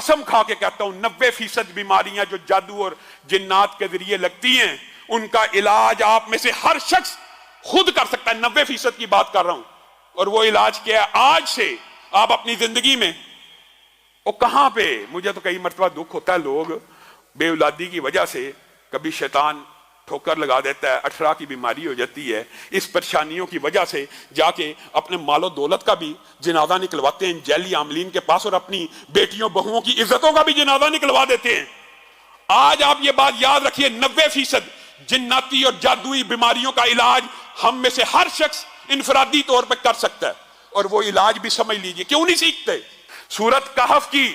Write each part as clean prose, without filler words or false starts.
कसम खा के कहता हूं 90% बीमारियां जो जादू और जिन्नात के जरिए लगती हैं उनका इलाज आप में से हर शख्स खुद कर सकता है। 90% की बात कर रहा हूं। और वो इलाज क्या है? आज से आप अपनी जिंदगी में, वो कहां पे, मुझे तो कई मरतबा दुख होता है, लोग बेऔलादी की वजह से कभी शैतान ठोकर लगा देता है, अठरा की बीमारी हो जाती है, इस परेशानियों की वजह से जाके अपने मालो दौलत का भी जनाजा निकलवाते हैं जैली आमलीन के पास, और अपनी बेटियों बहुओं की इज्जतों का भी जनाजा निकलवा देते हैं। आज आप ये बात याद रखिए, 90% जिन्नाती और जादुई बीमारियों का इलाज हम में से हर शख्स इनफरादी तौर पर कर सकता है। और वो इलाज भी समझ लीजिए, क्यों नहीं सीखते? सूरत कहफ की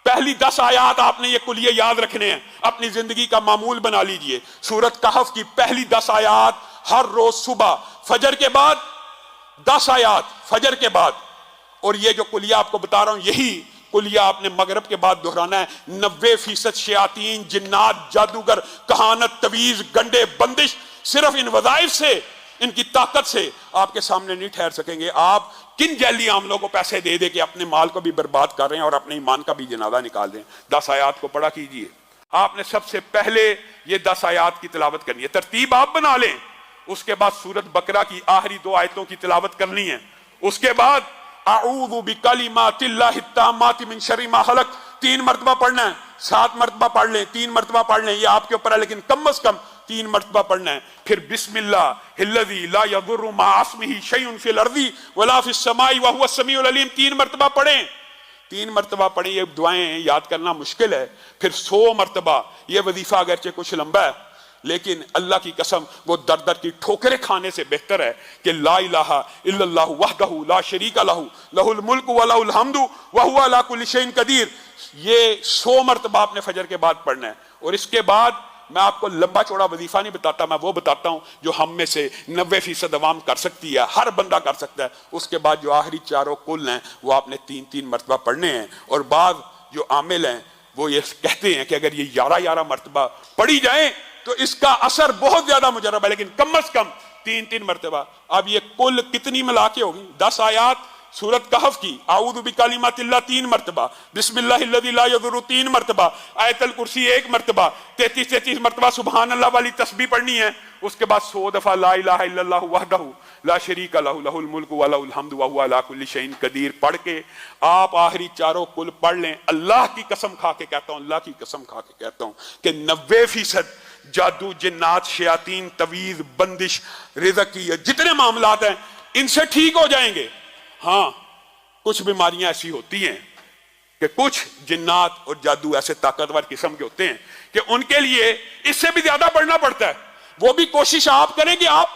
पहली 10 आयात आपने ये कुलिये याद रखने हैं, अपनी जिंदगी का मामूल बना लीजिए। सूरत कहफ की पहली 10 आयात हर रोज सुबह फजर के बाद 10 आयात फजर के बाद, और ये जो कुलिया आपको बता रहा हूं यही कुलिया आपने मगरब के बाद दोहराना है। 90% शयातीन, जिन्नात, जादूगर, कहानत, तवीज, गंडे, बंदिश सिर्फ इन वज़ाइफ से, इनकी ताकत से आपके सामने नहीं ठहर सकेंगे। आप किन जैली आमलों को पैसे दे दे के अपने माल को भी बर्बाद कर रहे हैं और अपने ईमान का भी जनाजा निकाल रहे हैं। 10 आयात को पढ़ा कीजिए। आपने सबसे पहले ये 10 आयात की तिलावत करनी है, तरतीब आप बना लें। उसके बाद सूरत बकरा की आखिरी 2 आयतों की तिलावत करनी है। उसके बाद अऊज़ु बिकलिमातिल्लाहि ताम्माति मिन शर्रि मा खलक 3 मरतबा पढ़ना है। 7 मरतबा पढ़ लें, 3 मरतबा पढ़ लें, ये आपके ऊपर है, लेकिन कम से कम 3 मरतबा पढ़ना है। फिर बिस्मिल्लाहिल्लज़ी ला यदुर्रु मअ इस्मिही शैउन फिल अर्ज़ि वला फिस समाई व हुवस समीउल अलीम 3 मरतबा पढ़ें। 3 मरतबा पढ़ें। ये दुआएं याद करना मुश्किल है। फिर 100 मरतबा, ये वजीफा अगरचे कुछ लंबा है, लेकिन अल्लाह की कसम वो दर दर की ठोकरें खाने से बेहतर है कि ला इलाहा इल्लल्लाहु वहदहु ला शरीका लहू लहुल मुल्कु व लहुल हम्दु व हुवा अला कुल्लि शैइन कदीर। ये 100 मरतबा आपने फजर के बाद पढ़ना है। और इसके बाद मैं आपको लंबा चौड़ा वजीफा नहीं बताता, मैं वो बताता हूं जो हम में से 90% अवाम कर सकती है, हर बंदा कर सकता है। उसके बाद जो आखिरी 4 कुल हैं वो आपने 3-3 मरतबा पढ़ने हैं। और बाद जो आमिल हैं वो ये कहते हैं कि अगर ये 11-11 मरतबा पढ़ी जाए तो इसका असर बहुत ज्यादा मुजर्रब है, लेकिन कम से कम 3-3 मरतबा। अब ये कुल कितनी मिला के होगी? 10 आयात सूरत कहफ की, आऊज़ु बिकलिमातिल्लाह 3 मरतबा, बिस्मिल्लाहिल्लज़ी ला यदुर्रु 3 मरतबा, आयतल कुर्सी 1 मरतबा, 33 मरतबा सुभान अल्लाह वाली तस्बीह पढ़नी है। उसके बाद 100 दफा ला इलाहा इल्लल्लाहु वहदहु ला शरीका लहू लहुल मुल्कु व लहुल हम्दु व हुवा अला कुल्लि शैइन कदीर पढ़ के आप आखिरी 4 कुल पढ़ लें। अल्लाह की कसम खा के कहता हूं, अल्लाह की कसम खा के कहता हूं कि 90% जादू, जिन्नात, शयातीन, तवीज, बंदिश, रिज़्क़ की जितने मामलात हैं इनसे ठीक हो जाएंगे। हाँ, कुछ बीमारियां ऐसी होती हैं कि कुछ जिन्नात और जादू ऐसे ताकतवर किस्म के होते हैं कि उनके लिए इससे भी ज्यादा पढ़ना पड़ता है। वो भी कोशिश आप करें कि आप